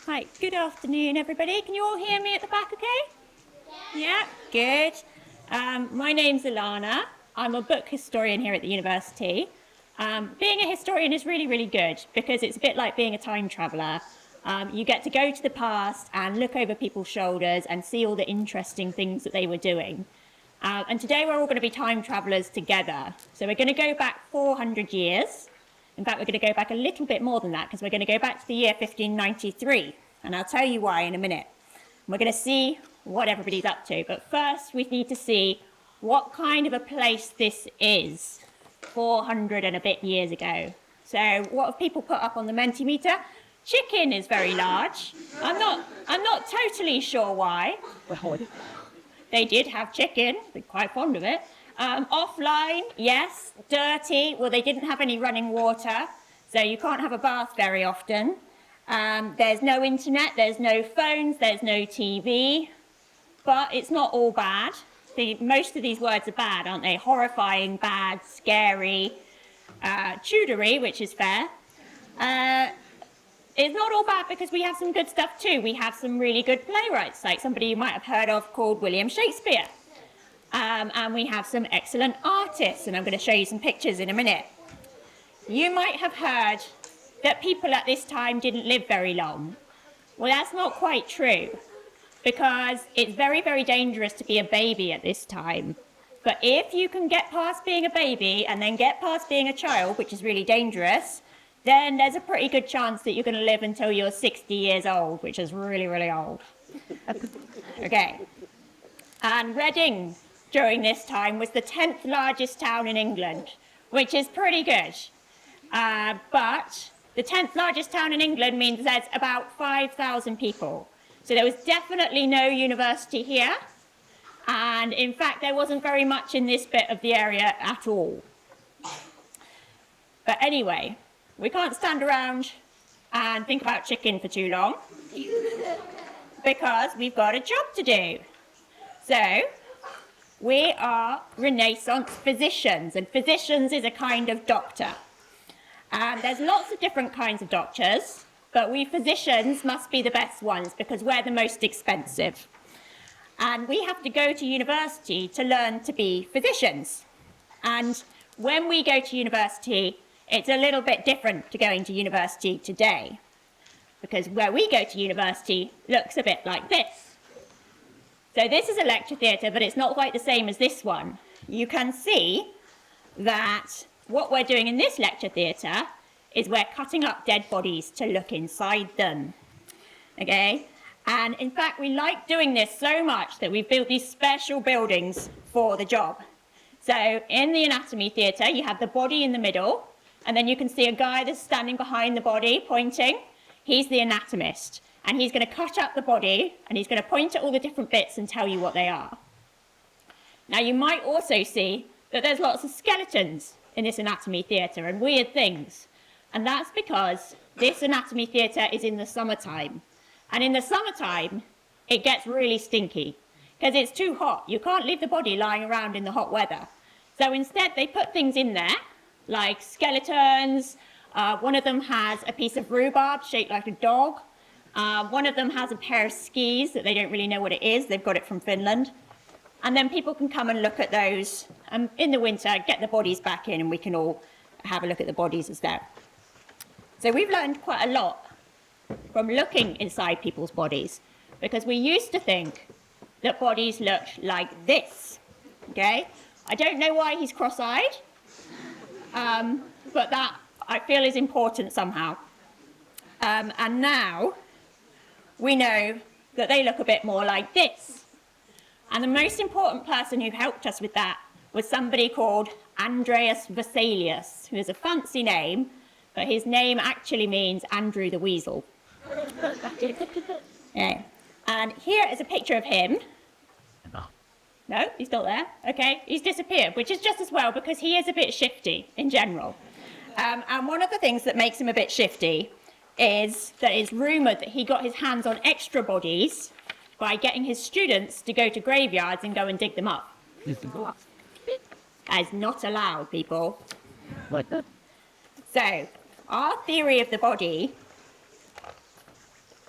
Hi, good afternoon, everybody. Can you all hear me at the back okay? Yeah, good. My name's Alanna. I'm a book historian here at the university. Being a historian is really, really good because it's a bit like being a time traveller. You get to go to the past and look over people's shoulders and see all the interesting things that they were doing. And today we're all going to be time travellers together. So we're going to go back 400 years. In fact, we're going to go back a little bit more than that because we're going to go back to the year 1593. And I'll tell you why in a minute. We're going to see what everybody's up to. But first, we need to see what kind of a place this is 400 and a bit years ago. So what have people put up on the Mentimeter? Chicken is very large. I'm not totally sure why. They did have chicken. They're quite fond of it. Offline, yes. Dirty, well, they didn't have any running water, so you can't have a bath very often. There's no internet, there's no phones, there's no TV, but it's not all bad. Most of these words are bad, aren't they? Horrifying, bad, scary, Tudory, which is fair. It's not all bad because we have some good stuff too. We have some really good playwrights, like somebody you might have heard of called William Shakespeare. And we have some excellent artists, and I'm going to show you some pictures in a minute. You might have heard that people at this time didn't live very long. Well, that's not quite true, because it's very, very dangerous to be a baby at this time. But if you can get past being a baby and then get past being a child, which is really dangerous, then there's a pretty good chance that you're going to live until you're 60 years old, which is really, really old. Okay. And Reading, during this time, was the 10th largest town in England, which is pretty good. But the 10th largest town in England means there's about 5,000 people. So there was definitely no university here. And in fact, there wasn't very much in this bit of the area at all. But anyway, we can't stand around and think about chicken for too long because we've got a job to do. So we are Renaissance physicians, and physicians is a kind of doctor. There's lots of different kinds of doctors, but we physicians must be the best ones because we're the most expensive. And we have to go to university to learn to be physicians. And when we go to university, it's a little bit different to going to university today, because where we go to university looks a bit like this. So this is a lecture theatre, but it's not quite the same as this one. You can see that what we're doing in this lecture theatre is we're cutting up dead bodies to look inside them. Okay? And in fact, we like doing this so much that we've built these special buildings for the job. So in the anatomy theatre, you have the body in the middle, and then you can see a guy that's standing behind the body pointing. He's the anatomist. And he's going to cut up the body, and he's going to point at all the different bits and tell you what they are. Now, you might also see that there's lots of skeletons in this anatomy theatre and weird things. And that's because this anatomy theatre is in the summertime. And in the summertime, it gets really stinky because it's too hot. You can't leave the body lying around in the hot weather. So instead, they put things in there, like skeletons. One of them has a piece of rhubarb shaped like a dog. One of them has a pair of skis that they don't really know what it is. They've got it from Finland. And then people can come and look at those in the winter, get the bodies back in, and we can all have a look at the bodies as well. So we've learned quite a lot from looking inside people's bodies, because we used to think that bodies looked like this. Okay? I don't know why he's cross-eyed, but that I feel is important somehow. And now we know that they look a bit more like this. And the most important person who helped us with that was somebody called Andreas Vesalius, who is a fancy name, but his name actually means Andrew the Weasel. Yeah. And here is a picture of him. No, he's not there. Okay, he's disappeared, which is just as well because he is a bit shifty in general. And one of the things that makes him a bit shifty is that it's rumoured that he got his hands on extra bodies by getting his students to go to graveyards and go and dig them up. That is not allowed, people. So, our theory of the body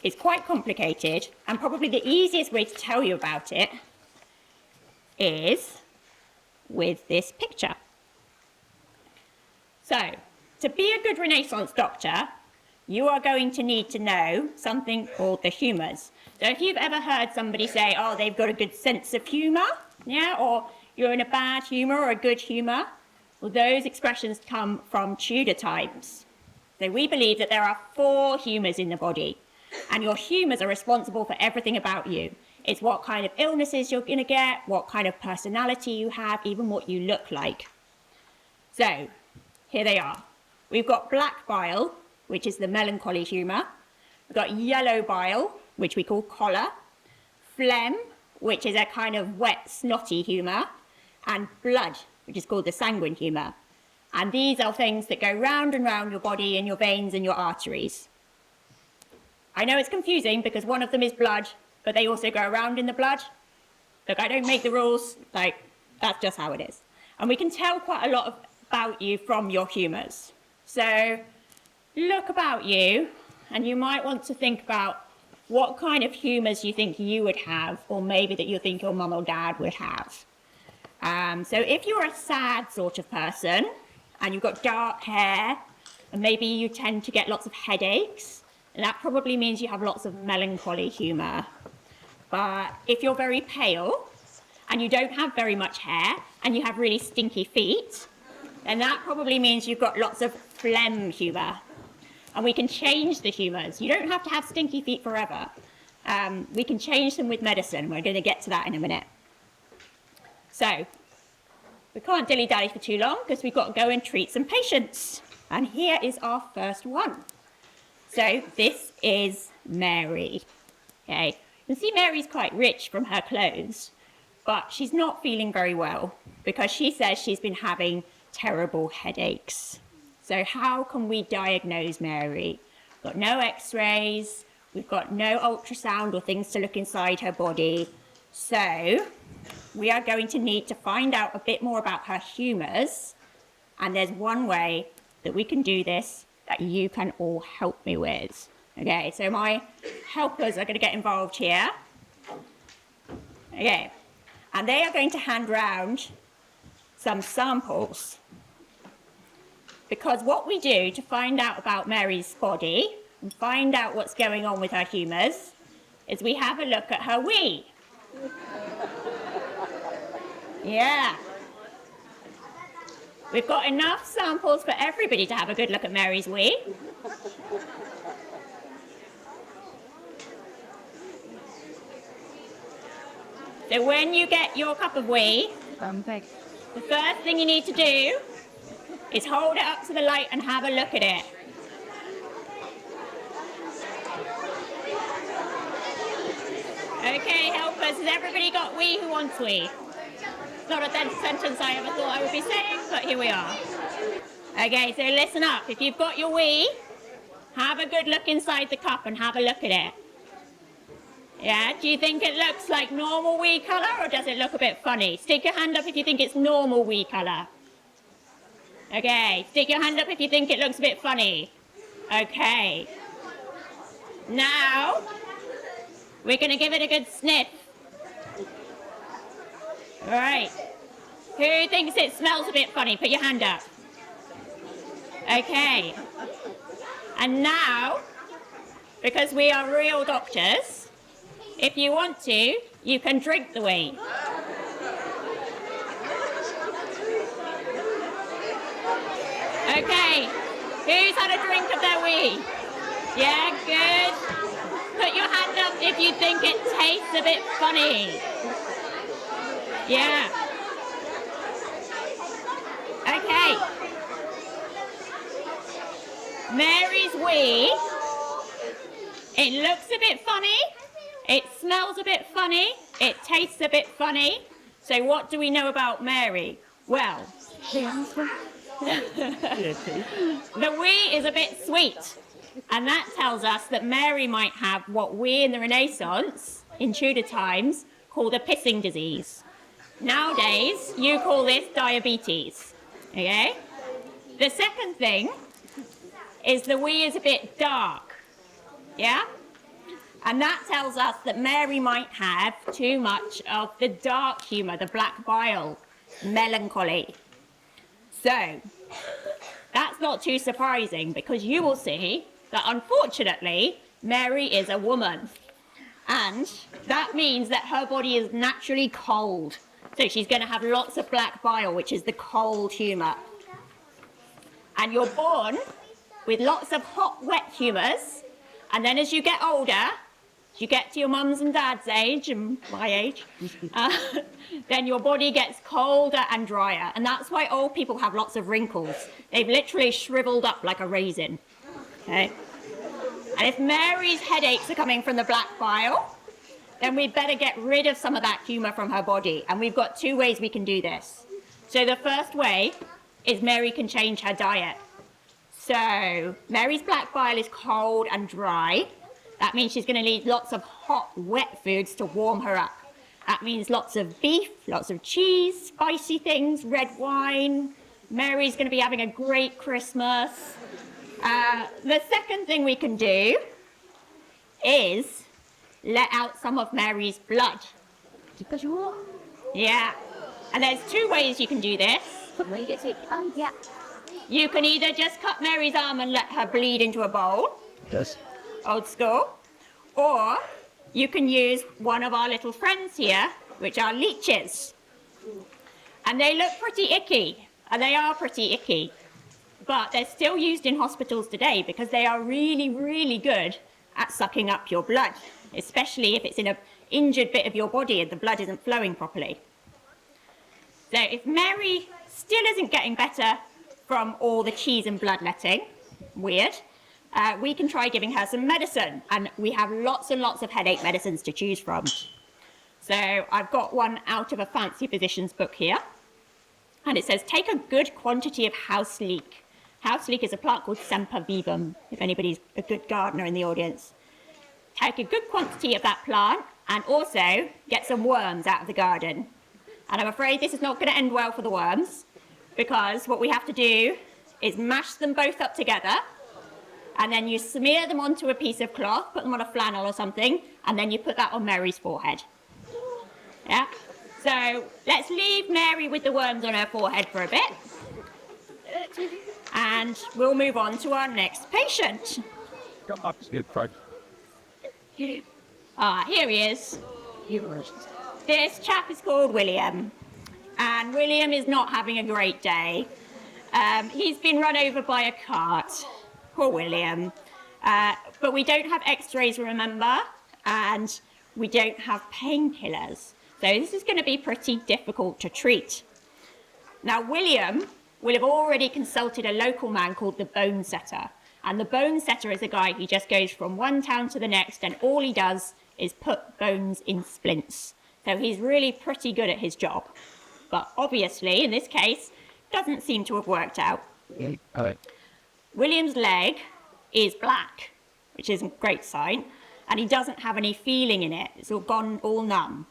It's quite complicated, and probably the easiest way to tell you about it is with this picture. So, to be a good Renaissance doctor, you are going to need to know something called the humours. So if you've ever heard somebody say, oh, they've got a good sense of humour, yeah, or you're in a bad humour or a good humour, well, those expressions come from Tudor times. So we believe that there are 4 humours in the body, and your humours are responsible for everything about you. It's what kind of illnesses you're going to get, what kind of personality you have, even what you look like. So, here they are. We've got black bile, which is the melancholy humour. We've got yellow bile, which we call choler. Phlegm, which is a kind of wet, snotty humour. And blood, which is called the sanguine humour. And these are things that go round and round your body and your veins and your arteries. I know it's confusing because one of them is blood, but they also go around in the blood. Look, I don't make the rules, like, that's just how it is. And we can tell quite a lot about you from your humours. So, look about you, and you might want to think about what kind of humours you think you would have, or maybe that you think your mum or dad would have. So if you're a sad sort of person, and you've got dark hair, and maybe you tend to get lots of headaches, and that probably means you have lots of melancholy humour. But if you're very pale, and you don't have very much hair, and you have really stinky feet, then that probably means you've got lots of phlegm humour. And we can change the humours. You don't have to have stinky feet forever. We can change them with medicine. We're going to get to that in a minute. So, we can't dilly-dally for too long because we've got to go and treat some patients. And here is our first one. So, this is Mary. Okay, you can see Mary's quite rich from her clothes, but she's not feeling very well because she says she's been having terrible headaches. So how can we diagnose Mary? We've got no x-rays, we've got no ultrasound or things to look inside her body. So we are going to need to find out a bit more about her humours. And there's one way that we can do this that you can all help me with. Okay, so my helpers are going to get involved here. Okay, and they are going to hand round some samples. Because what we do to find out about Mary's body and find out what's going on with her humours is we have a look at her wee. Yeah. We've got enough samples for everybody to have a good look at Mary's wee. So when you get your cup of wee, the first thing you need to do is hold it up to the light and have a look at it. Okay, helpers, has everybody got wee who wants wee? It's not a sentence I ever thought I would be saying, but here we are. Okay, so listen up. If you've got your wee, have a good look inside the cup and have a look at it. Yeah, do you think it looks like normal wee colour or does it look a bit funny? Stick your hand up if you think it's normal wee colour. Okay, stick your hand up if you think it looks a bit funny. Okay. Now, we're going to give it a good sniff. All right. Who thinks it smells a bit funny? Put your hand up. Okay. And now, because we are real doctors, if you want to, you can drink the wee. Okay, who's had a drink of their wee? Yeah, good. Put your hand up if you think it tastes a bit funny. Yeah. Okay. Mary's wee, it looks a bit funny, it smells a bit funny, it tastes a bit funny. So what do we know about Mary? Well, the wee is a bit sweet, and that tells us that Mary might have what we in the Renaissance, in Tudor times, call the pissing disease. Nowadays, you call this diabetes, okay? The second thing is the wee is a bit dark, yeah? And that tells us that Mary might have too much of the dark humour, the black bile, melancholy. So, that's not too surprising because you will see that unfortunately, Mary is a woman. And that means that her body is naturally cold. So she's going to have lots of black bile, which is the cold humour. And you're born with lots of hot, wet humours. And then as you get older, as you get to your mum's and dad's age, and my age, then your body gets colder and drier. And that's why old people have lots of wrinkles. They've literally shriveled up like a raisin. Okay? And if Mary's headaches are coming from the black bile, then we'd better get rid of some of that humour from her body. And we've got 2 ways we can do this. So the first way is Mary can change her diet. So Mary's black bile is cold and dry. That means she's going to need lots of hot, wet foods to warm her up. That means lots of beef, lots of cheese, spicy things, red wine. Mary's going to be having a great Christmas. The second thing we can do is let out some of Mary's blood. Yeah. And there's 2 ways you can do this. You can either just cut Mary's arm and let her bleed into a bowl. Yes. Old school. Or you can use one of our little friends here, which are leeches. And they look pretty icky. And they are pretty icky. But they're still used in hospitals today because they are really, really good at sucking up your blood, especially if it's in an injured bit of your body and the blood isn't flowing properly. So if Mary still isn't getting better from all the cheese and bloodletting, weird, we can try giving her some medicine. And we have lots and lots of headache medicines to choose from. So I've got one out of a fancy physician's book here. And it says, take a good quantity of house leek. House leek is a plant called sempervivum, if anybody's a good gardener in the audience. Take a good quantity of that plant and also get some worms out of the garden. And I'm afraid this is not going to end well for the worms because what we have to do is mash them both up together and then you smear them onto a piece of cloth, put them on a flannel or something, and then you put that on Mary's forehead. Yeah? So let's leave Mary with the worms on her forehead for a bit. And we'll move on to our next patient. Here he is. This chap is called William. And William is not having a great day. He's been run over by a cart. Poor William. But we don't have x-rays, remember? And we don't have painkillers. So this is going to be pretty difficult to treat. Now, William will have already consulted a local man called the bone setter. And the bone setter is a guy who just goes from one town to the next and all he does is put bones in splints. So he's really pretty good at his job. But obviously, in this case, doesn't seem to have worked out. William's leg is black, which is a great sign. And he doesn't have any feeling in it. It's all gone all numb.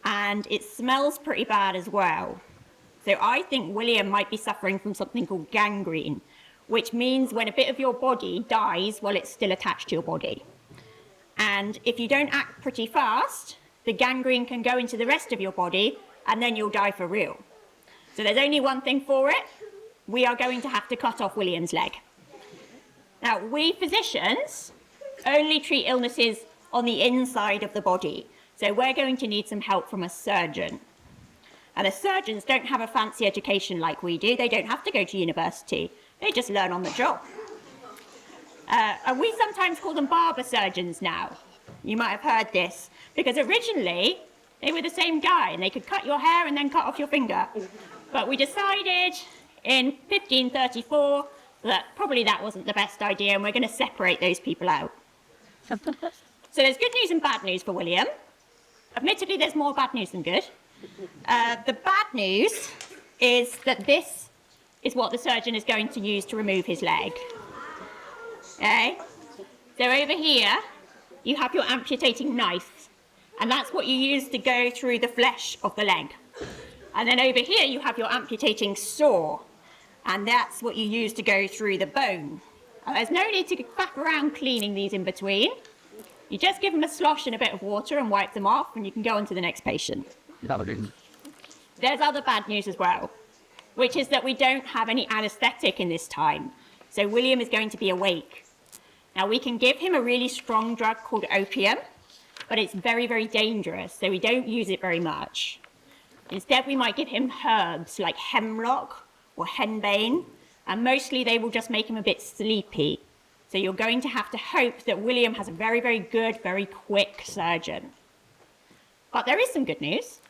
And it smells pretty bad as well. So I think William might be suffering from something called gangrene, which means when a bit of your body dies while it's still attached to your body. And if you don't act pretty fast, the gangrene can go into the rest of your body and then you'll die for real. So there's only one thing for it. We are going to have to cut off William's leg. Now, we physicians only treat illnesses on the inside of the body. So we're going to need some help from a surgeon. And the surgeons don't have a fancy education like we do. They don't have to go to university. They just learn on the job. And we sometimes call them barber surgeons now. You might have heard this. Because originally, they were the same guy. And they could cut your hair and then cut off your finger. But we decided in 1534 that probably that wasn't the best idea. And we're going to separate those people out. So there's good news and bad news for William. Admittedly, there's more bad news than good. The bad news is that this is what the surgeon is going to use to remove his leg. Okay? So over here, you have your amputating knife, and that's what you use to go through the flesh of the leg. And then over here, you have your amputating saw, and that's what you use to go through the bone. There's no need to faff around cleaning these in between. You just give them a slosh and a bit of water and wipe them off, and you can go on to the next patient. There's other bad news as well, which is that we don't have any anaesthetic in this time. So William is going to be awake. Now, we can give him a really strong drug called opium, but it's very, very dangerous, so we don't use it very much. Instead, we might give him herbs like hemlock or henbane, and mostly they will just make him a bit sleepy. So you're going to have to hope that William has a very, very good, very quick surgeon. But there is some good news.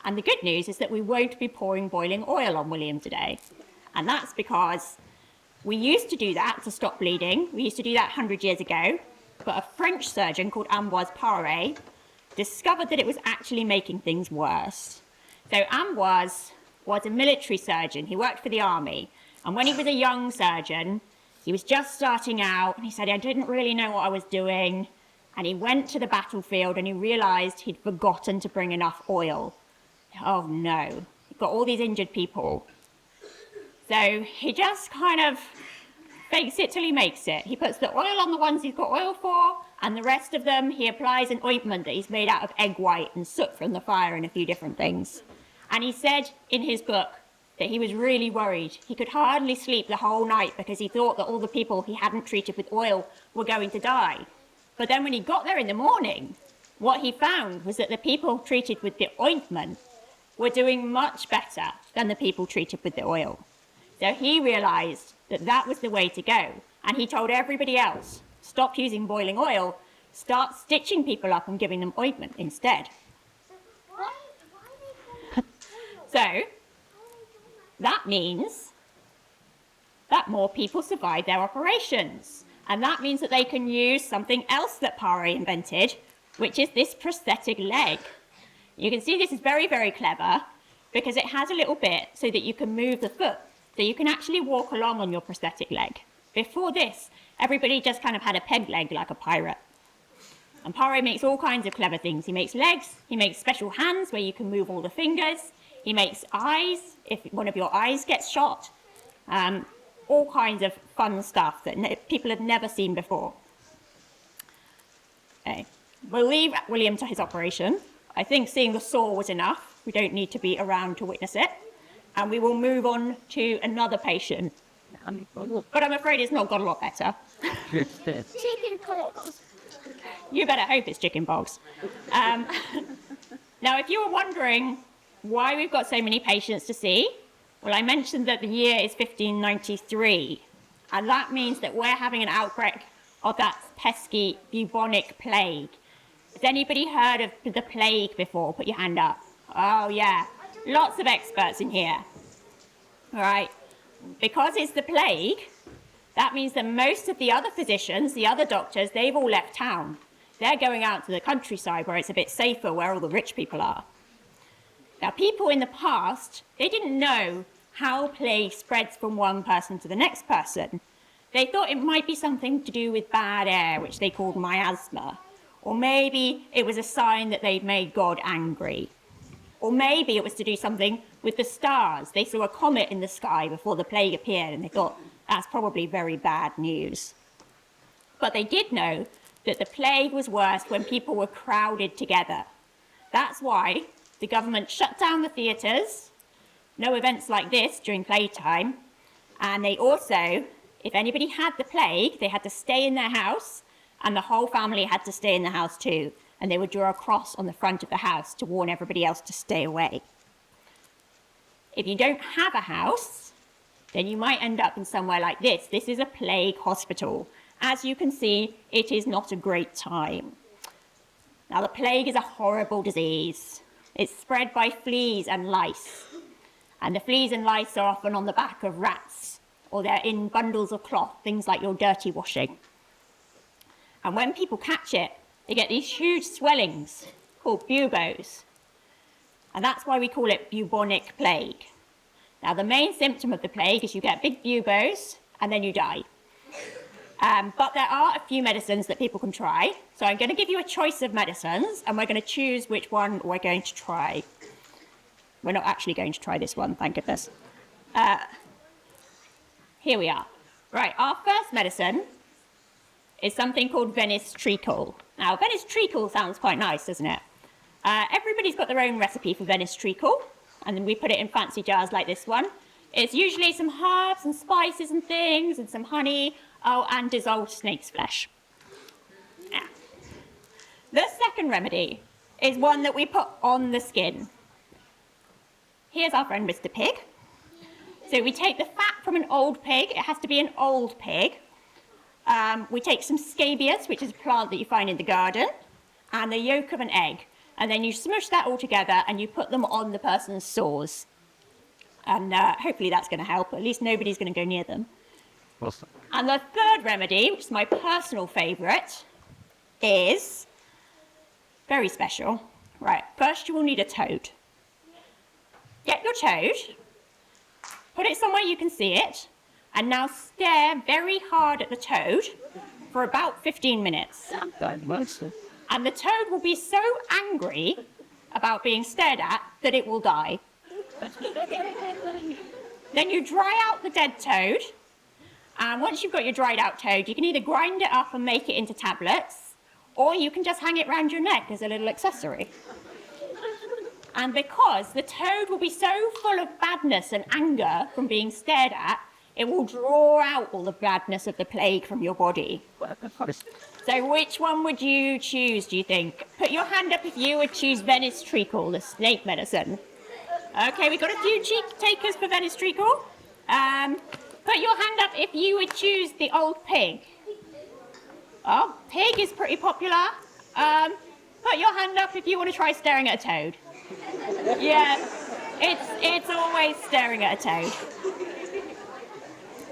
And the good news is that we won't be pouring boiling oil on William today. And that's because we used to do that to stop bleeding. We used to do that 100 years ago. But a French surgeon called Ambroise Paré discovered that it was actually making things worse. So Ambroise was a military surgeon. He worked for the army. And when he was a young surgeon, he was just starting out, and he said, I didn't really know what I was doing. And he went to the battlefield, and he realized he'd forgotten to bring enough oil. Oh no, he got all these injured people. So he just kind of fakes it till he makes it. He puts the oil on the ones he's got oil for, and the rest of them he applies an ointment that he's made out of egg white and soot from the fire and a few different things. And he said in his book that he was really worried. He could hardly sleep the whole night because he thought that all the people he hadn't treated with oil were going to die. But then when he got there in the morning, what he found was that the people treated with the ointment were doing much better than the people treated with the oil. So he realized that that was the way to go. And he told everybody else, stop using boiling oil, start stitching people up and giving them ointment instead. So that means that more people survive their operations. And that means that they can use something else that Paré invented, which is this prosthetic leg. You can see this is very, very clever because it has a little bit so that you can move the foot. So you can actually walk along on your prosthetic leg. Before this, everybody just kind of had a peg leg like a pirate. And Paré makes all kinds of clever things. He makes legs, he makes special hands where you can move all the fingers. He makes eyes, if one of your eyes gets shot. All kinds of fun stuff that people have never seen before. Okay. We'll leave William to his operation. I think seeing the saw was enough. We don't need to be around to witness it. And we will move on to another patient. But I'm afraid it's not got a lot better. Chicken pox. You better hope it's chicken pox. Now, if you were wondering why we've got so many patients to see, well, I mentioned that the year is 1593, and that means that we're having an outbreak of that pesky bubonic plague. Has anybody heard of the plague before? Put your hand up. Oh, yeah. Lots of experts in here. All right. Because it's the plague, that means that most of the other physicians, the other doctors, they've all left town. They're going out to the countryside where it's a bit safer, where all the rich people are. Now, people in the past, they didn't know how plague spreads from one person to the next person. They thought it might be something to do with bad air, which they called miasma. Or maybe it was a sign that they'd made God angry. Or maybe it was to do something with the stars. They saw a comet in the sky before the plague appeared, and they thought, that's probably very bad news. But they did know that the plague was worse when people were crowded together. That's why the government shut down the theatres, no events like this during playtime, and they also, if anybody had the plague, they had to stay in their house, and the whole family had to stay in the house too, and they would draw a cross on the front of the house to warn everybody else to stay away. If you don't have a house, then you might end up in somewhere like this. This is a plague hospital. As you can see, it is not a great time. Now, the plague is a horrible disease. It's spread by fleas and lice. And the fleas and lice are often on the back of rats, or they're in bundles of cloth, things like your dirty washing. And when people catch it, they get these huge swellings called buboes. And that's why we call it bubonic plague. Now, the main symptom of the plague is you get big buboes and then you die. But there are a few medicines that people can try. So I'm going to give you a choice of medicines, and we're going to choose which one we're going to try. We're not actually going to try this one, thank goodness. Here we are. Right, our first medicine is something called Venice treacle. Now, Venice treacle sounds quite nice, doesn't it? Everybody's got their own recipe for Venice treacle, and then we put it in fancy jars like this one. It's usually some herbs and spices and things, and some honey, and dissolved snake's flesh. Yeah. The second remedy is one that we put on the skin. Here's our friend Mr. Pig. So we take the fat from an old pig. It has to be an old pig. We take some scabious, which is a plant that you find in the garden, and the yolk of an egg. And then you smush that all together and you put them on the person's sores. And hopefully that's going to help. At least nobody's going to go near them. Awesome. And the third remedy, which is my personal favourite, is very special. Right, first you will need a toad. Get your toad, put it somewhere you can see it, and now stare very hard at the toad for about 15 minutes. And the toad will be so angry about being stared at that it will die. Then you dry out the dead toad, and once you've got your dried out toad, you can either grind it up and make it into tablets, or you can just hang it round your neck as a little accessory. And because the toad will be so full of badness and anger from being stared at, it will draw out all the badness of the plague from your body. So which one would you choose, do you think? Put your hand up if you would choose Venice treacle, the snake medicine. Okay, we've got a few cheek takers for Venice treacle. Put your hand up if you would choose the old pig. Oh, pig is pretty popular. Put your hand up if you want to try staring at a toad. Yeah, it's always staring at a toad.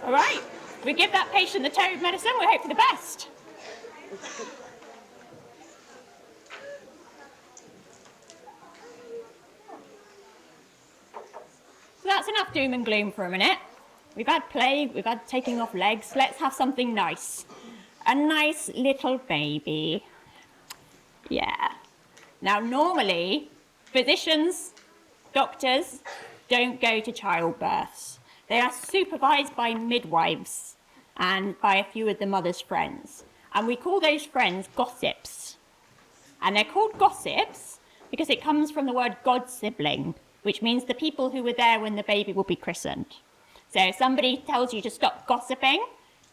All right, we give that patient the toad medicine. We hope for the best. So that's enough doom and gloom for a minute. We've had plague, we've had taking off legs. Let's have something nice. A nice little baby. Yeah. Now, normally, physicians, doctors, don't go to childbirths. They are supervised by midwives and by a few of the mother's friends. And we call those friends gossips. And they're called gossips because it comes from the word god sibling, which means the people who were there when the baby will be christened. So if somebody tells you to stop gossiping,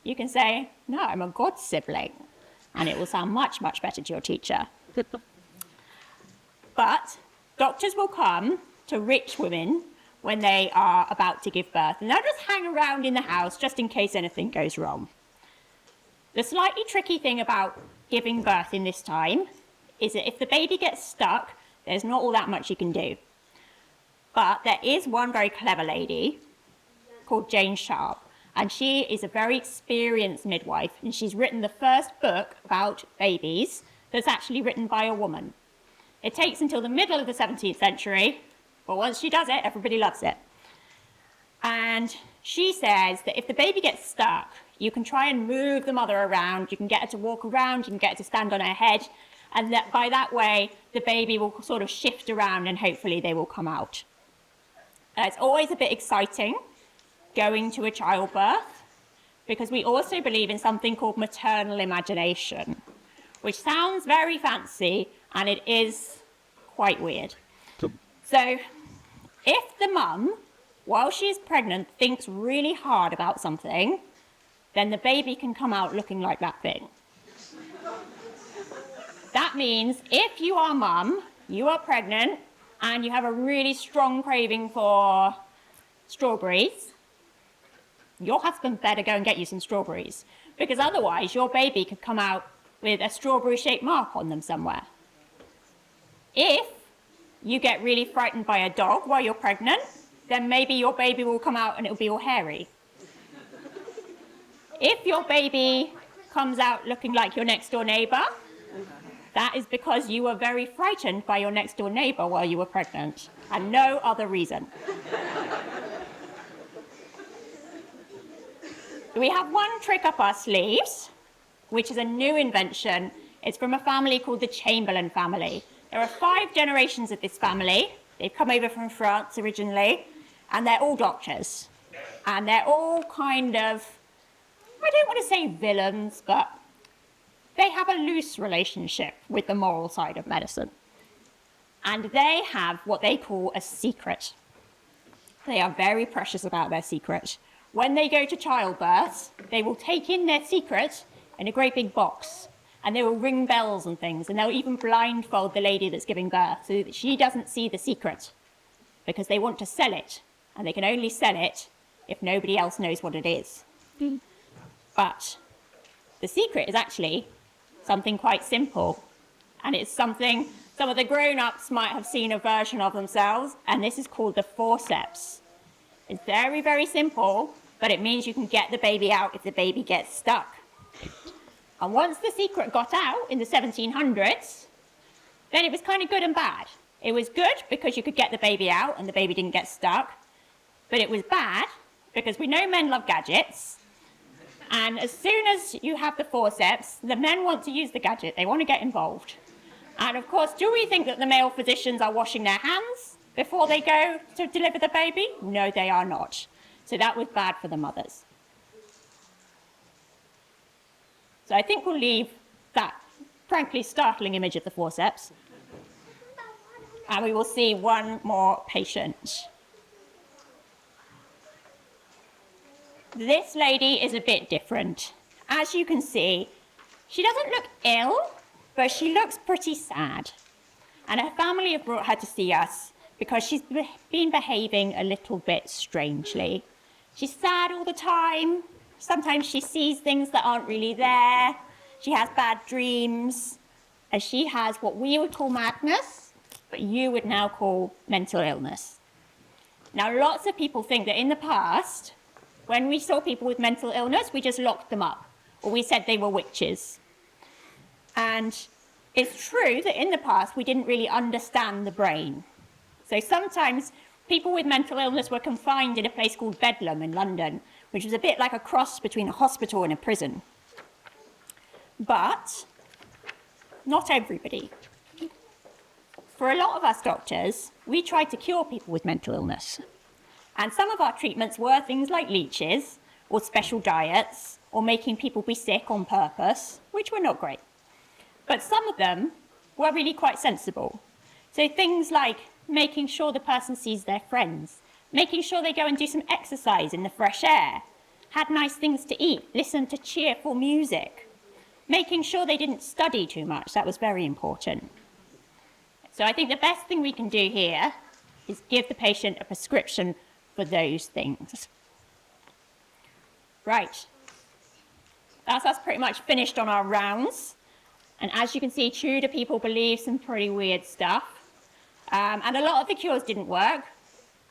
you can say, no, I'm a god sibling. And it will sound much, much better to your teacher. But doctors will come to rich women when they are about to give birth, and they'll just hang around in the house just in case anything goes wrong. The slightly tricky thing about giving birth in this time is that if the baby gets stuck, there's not all that much you can do. But there is one very clever lady called Jane Sharp, and she is a very experienced midwife, and she's written the first book about babies that's actually written by a woman. It takes until the middle of the 17th century, but once she does it, everybody loves it. And she says that if the baby gets stuck, you can try and move the mother around, you can get her to walk around, you can get her to stand on her head, and that by that way, the baby will sort of shift around and hopefully they will come out. It's always a bit exciting going to a childbirth because we also believe in something called maternal imagination, which sounds very fancy and it is quite weird. So if the mum, while she's pregnant, thinks really hard about something, then the baby can come out looking like that thing. That means if you are mum, you are pregnant, and you have a really strong craving for strawberries, your husband better go and get you some strawberries, because otherwise your baby could come out with a strawberry-shaped mark on them somewhere. If you get really frightened by a dog while you're pregnant, then maybe your baby will come out and it'll be all hairy. If your baby comes out looking like your next-door neighbour, that is because you were very frightened by your next-door neighbour while you were pregnant, and no other reason. We have one trick up our sleeves, which is a new invention. It's from a family called the Chamberlain family. There are 5 generations of this family. They've come over from France originally, and they're all doctors. And they're all kind of, I don't want to say villains, but they have a loose relationship with the moral side of medicine. And they have what they call a secret. They are very precious about their secret. When they go to childbirth, they will take in their secret in a great big box, and they will ring bells and things, and they'll even blindfold the lady that's giving birth so that she doesn't see the secret, because they want to sell it, and they can only sell it if nobody else knows what it is. But the secret is actually something quite simple, and it's something some of the grown-ups might have seen a version of themselves, and this is called the forceps. It's very, very simple, but it means you can get the baby out if the baby gets stuck. And once the secret got out in the 1700s, then it was kind of good and bad. It was good because you could get the baby out and the baby didn't get stuck, but it was bad because we know men love gadgets, and as soon as you have the forceps, the men want to use the gadget, they want to get involved. And of course, do we think that the male physicians are washing their hands before they go to deliver the baby? No, they are not. So that was bad for the mothers. So I think we'll leave that frankly startling image of the forceps. And we will see one more patient. This lady is a bit different. As you can see, she doesn't look ill, but she looks pretty sad. And her family have brought her to see us because she's been behaving a little bit strangely. She's sad all the time. Sometimes she sees things that aren't really there. She has bad dreams. And she has what we would call madness, but you would now call mental illness. Now, lots of people think that in the past, when we saw people with mental illness, we just locked them up, or we said they were witches. And it's true that in the past, we didn't really understand the brain. So sometimes people with mental illness were confined in a place called Bedlam in London, which was a bit like a cross between a hospital and a prison. But not everybody. For a lot of us doctors, we tried to cure people with mental illness. And some of our treatments were things like leeches, or special diets, or making people be sick on purpose, which were not great. But some of them were really quite sensible. So things like making sure the person sees their friends, making sure they go and do some exercise in the fresh air, had nice things to eat, listened to cheerful music, making sure they didn't study too much. That was very important. So I think the best thing we can do here is give the patient a prescription for those things. Right. That's us pretty much finished on our rounds. And as you can see, Tudor people believe some pretty weird stuff. And a lot of the cures didn't work.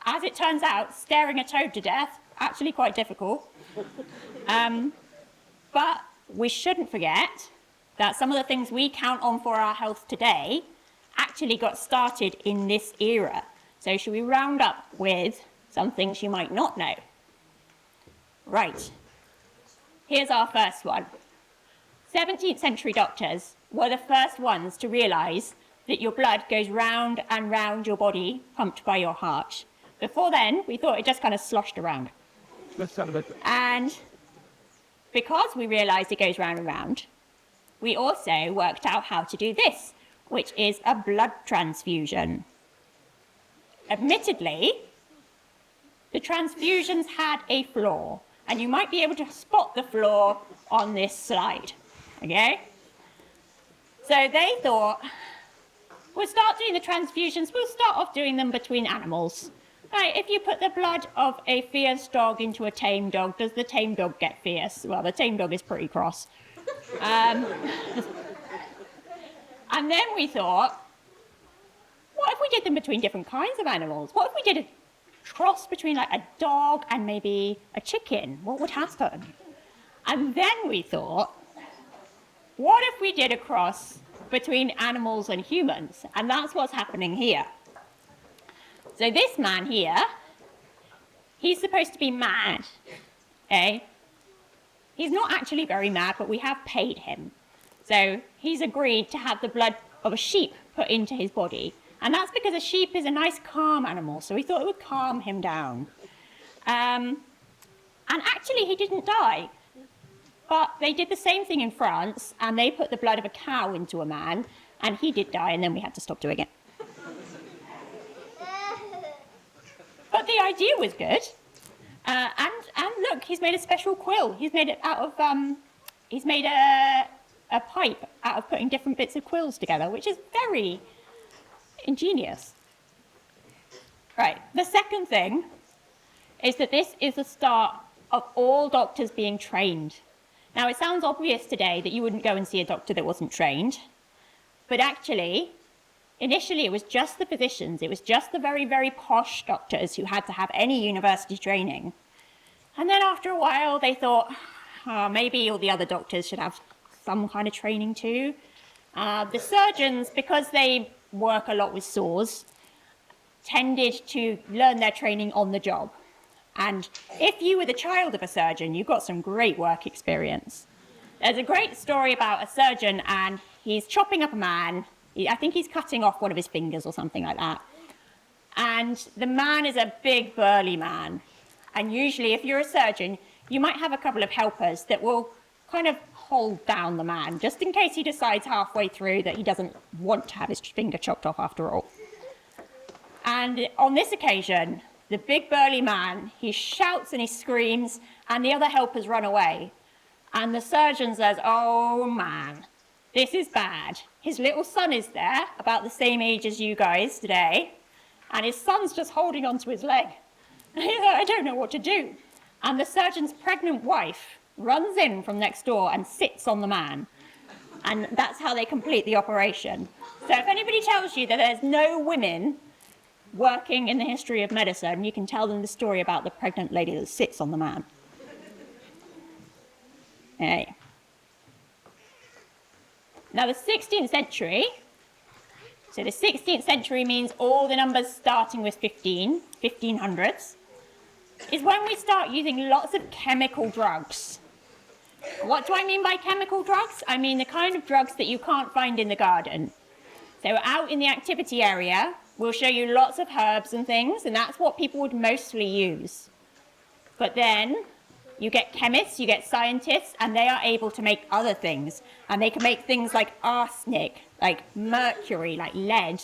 As it turns out, staring a toad to death, actually quite difficult. But we shouldn't forget that some of the things we count on for our health today actually got started in this era. So should we round up with some things you might not know? Right. Here's our first one. 17th-century doctors were the first ones to realise that your blood goes round and round your body, pumped by your heart. Before then, we thought it just kind of sloshed around. And because we realised it goes round and round, we also worked out how to do this, which is a blood transfusion. Admittedly, the transfusions had a flaw, and you might be able to spot the flaw on this slide, okay? So they thought, we'll start doing the transfusions, we'll start off doing them between animals. Right, if you put the blood of a fierce dog into a tame dog, does the tame dog get fierce? Well, the tame dog is pretty cross. And then we thought, what if we did them between different kinds of animals? What if we did a cross between like a dog and maybe a chicken? What would happen? And then we thought, what if we did a cross between animals and humans? And that's what's happening here. So this man here, he's supposed to be mad, okay? He's not actually very mad, but we have paid him. So he's agreed to have the blood of a sheep put into his body. And that's because a sheep is a nice calm animal, so we thought it would calm him down. And actually he didn't die. But they did the same thing in France, and they put the blood of a cow into a man, and he did die, and then we had to stop doing it. But the idea was good. And look, he's made a special quill. He's made it out of, he's made a pipe out of putting different bits of quills together, which is very ingenious. Right, the second thing is that this is the start of all doctors being trained. Now, it sounds obvious today that you wouldn't go and see a doctor that wasn't trained, but actually, initially it was just the physicians, it was just the very, very posh doctors who had to have any university training. And then after a while, they thought, oh, maybe all the other doctors should have some kind of training too. The surgeons, because they work a lot with sores, tended to learn their training on the job. And if you were the child of a surgeon, you got some great work experience. There's a great story about a surgeon, and he's chopping up a man. I think he's cutting off one of his fingers or something like that. And the man is a big, burly man. And usually, if you're a surgeon, you might have a couple of helpers that will kind of hold down the man, just in case he decides halfway through that he doesn't want to have his finger chopped off after all. And on this occasion, the big burly man, he shouts and he screams, and the other helpers run away. And the surgeon says, oh man, this is bad. His little son is there, about the same age as you guys today, and his son's just holding onto his leg. And he's like, I don't know what to do. And the surgeon's pregnant wife runs in from next door and sits on the man. And that's how they complete the operation. So if anybody tells you that there's no women working in the history of medicine, you can tell them the story about the pregnant lady that sits on the man. Okay. Now the 16th century, so the 16th century means all the numbers starting with 1500s, is when we start using lots of chemical drugs. What do I mean by chemical drugs? I mean the kind of drugs that you can't find in the garden. So out in the activity area, we'll show you lots of herbs and things, and that's what people would mostly use. But then you get chemists, you get scientists, and they are able to make other things. And they can make things like arsenic, like mercury, like lead.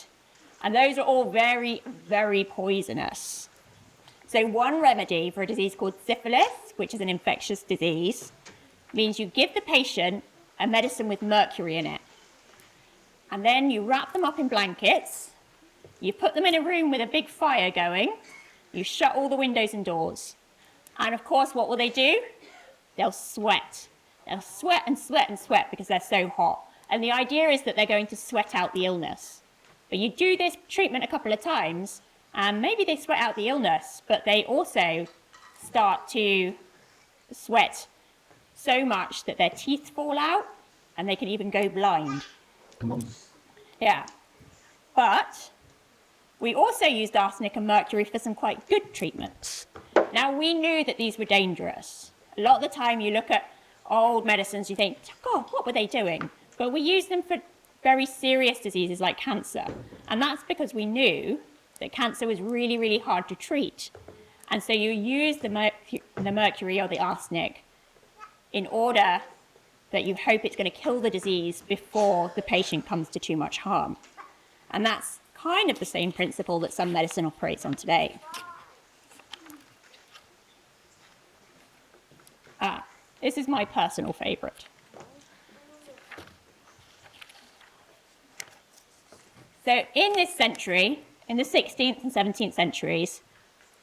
And those are all very, very poisonous. So one remedy for a disease called syphilis, which is an infectious disease, means you give the patient a medicine with mercury in it. And then you wrap them up in blankets, you put them in a room with a big fire going, you shut all the windows and doors. And of course, what will they do? They'll sweat. They'll sweat and sweat and sweat because they're so hot. And the idea is that they're going to sweat out the illness. But you do this treatment a couple of times, and maybe they sweat out the illness, but they also start to sweat so much that their teeth fall out, and they can even go blind. Yeah. But we also used arsenic and mercury for some quite good treatments. Now, we knew that these were dangerous. A lot of the time you look at old medicines, you think, God, what were they doing? But we used them for very serious diseases like cancer. And that's because we knew that cancer was really, really hard to treat. And so you use the mercury or the arsenic in order that you hope it's going to kill the disease before the patient comes to too much harm. And that's kind of the same principle that some medicine operates on today. This is my personal favourite. So in this century, in the 16th and 17th centuries,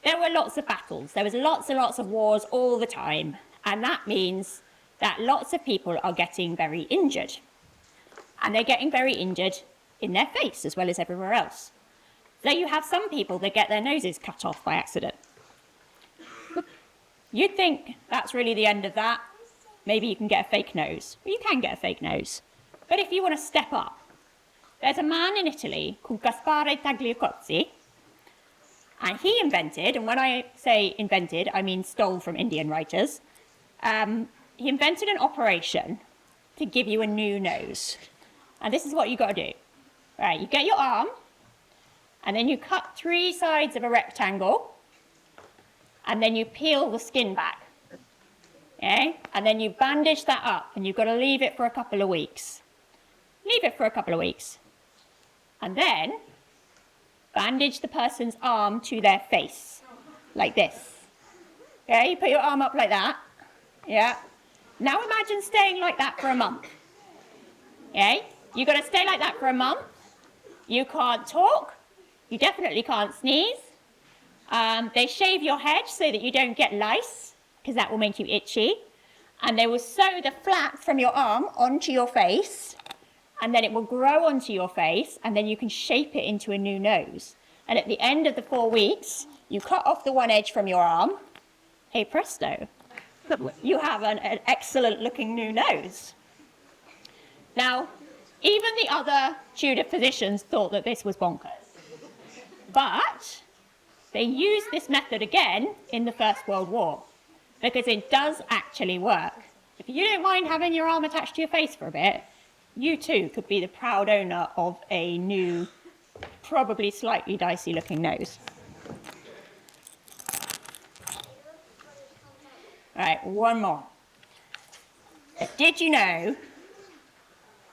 there were lots of battles. There was lots and lots of wars all the time. And that means that lots of people are getting very injured. And they're getting very injured in their face as well as everywhere else. So you have some people that get their noses cut off by accident. You'd think that's really the end of that. Maybe you can get a fake nose. Well, you can get a fake nose. But if you want to step up, there's a man in Italy called Gaspare Tagliacozzi, and he invented, and when I say invented, I mean stole from Indian writers, he invented an operation to give you a new nose. And this is what you got to do. Right, you get your arm, and then you cut 3 sides of a rectangle, and then you peel the skin back. okay? And then you bandage that up, and you've got to leave it for a couple of weeks. Leave it for a couple of weeks. And then bandage the person's arm to their face, like this. Okay, you put your arm up like that. Yeah. Now imagine staying like that for a month. Okay, you've got to stay like that for a month. You can't talk. You definitely can't sneeze. They shave your head so that you don't get lice, because that will make you itchy. And they will sew the flap from your arm onto your face, and then it will grow onto your face, and then you can shape it into a new nose. And at the end of the 4 weeks, you cut off the one edge from your arm. Hey presto, you have an excellent looking new nose. Now, even the other Tudor physicians thought that this was bonkers. But they used this method again in the First World War, because it does actually work. If you don't mind having your arm attached to your face for a bit, you too could be the proud owner of a new, probably slightly dicey looking nose. All right, one more. Did you know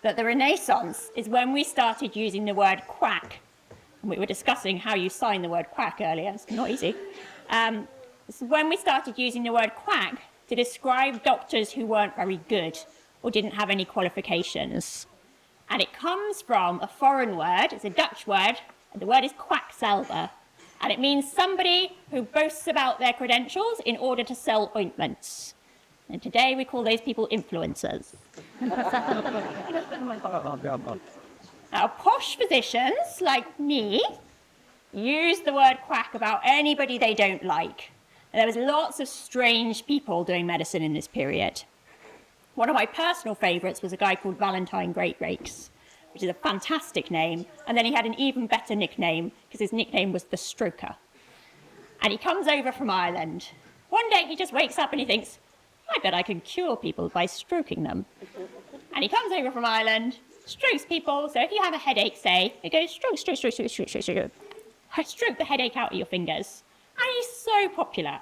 that the Renaissance is when we started using the word quack? And we were discussing how you sign the word quack earlier. It's not easy. This is when we started using the word quack to describe doctors who weren't very good or didn't have any qualifications. And it comes from a foreign word. It's a Dutch word. And the word is quacksalver. And it means somebody who boasts about their credentials in order to sell ointments. And today we call those people influencers. Now, posh physicians like me use the word quack about anybody they don't like. And there was lots of strange people doing medicine in this period. One of my personal favourites was a guy called Valentine Greatrakes, which is a fantastic name. And then he had an even better nickname, because his nickname was the Stroker. And he comes over from Ireland. One day he just wakes up and he thinks, I bet I can cure people by stroking them. And he comes over from Ireland, strokes people. So if you have a headache, say, it goes stroke, stroke, stroke, stroke, stroke, stroke, stroke. Stroke the headache out of your fingers. And he's so popular.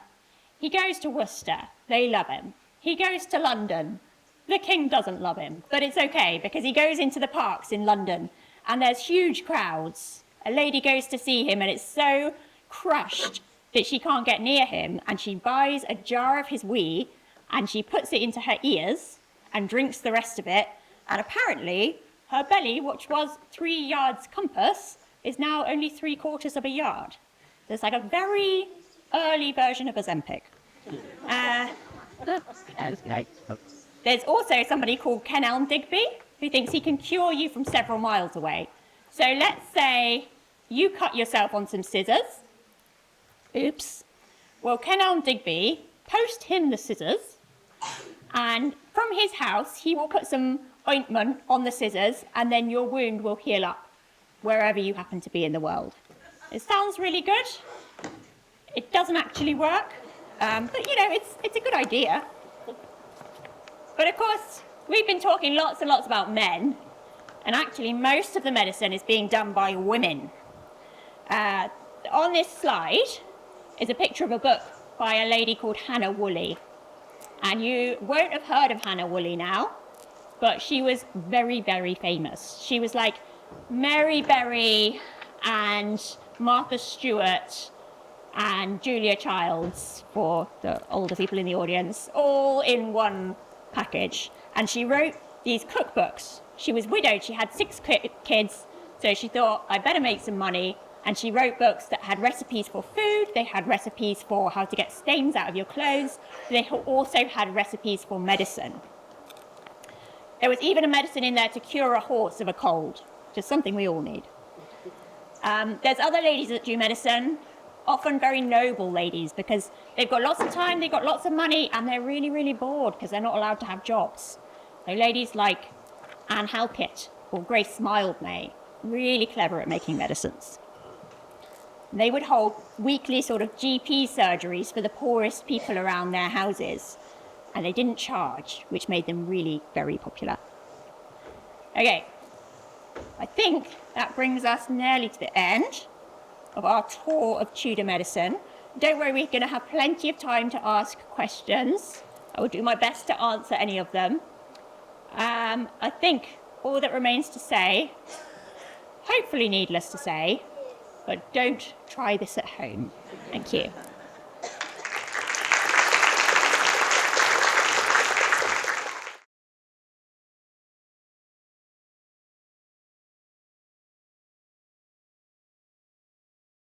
He goes to Worcester. They love him. He goes to London. The king doesn't love him, but it's okay, because he goes into the parks in London and there's huge crowds. A lady goes to see him and it's so crushed that she can't get near him, and she buys a jar of his wee and she puts it into her ears and drinks the rest of it. And apparently her belly, which was 3 yards compass, is now only 3/4 of a yard. So it's like a very early version of Ozempic. There's also somebody called Kenelm Digby who thinks he can cure you from several miles away. So let's say you cut yourself on some scissors. Oops. Well, Kenelm Digby, post him the scissors, and from his house he will put some ointment on the scissors, and then your wound will heal up wherever you happen to be in the world. It sounds really good. It doesn't actually work, but you know, it's a good idea. But of course, we've been talking lots and lots about men, and actually most of the medicine is being done by women. On this slide is a picture of a book by a lady called Hannah Woolley. And you won't have heard of Hannah Woolley now, but she was very, very famous. She was like Mary Berry and Martha Stewart and Julia Childs, for the older people in the audience, all in one package. And she wrote these cookbooks. She was widowed, she had 6 kids, so she thought, I better make some money. And she wrote books that had recipes for food, they had recipes for how to get stains out of your clothes, they also had recipes for medicine. There was even a medicine in there to cure a horse of a cold, which is something we all need. There's other ladies that do medicine, often very noble ladies, because they've got lots of time, they've got lots of money, and they're really, really bored because they're not allowed to have jobs. So ladies like Anne Halkett or Grace Mildmay, really clever at making medicines. They would hold weekly sort of GP surgeries for the poorest people around their houses, and they didn't charge, which made them really very popular. Okay, I think that brings us nearly to the end of our tour of Tudor medicine. Don't worry, we're going to have plenty of time to ask questions I will do my best to answer any of them. I think all that remains to say, hopefully needless to say, but don't try this at home. Thank you.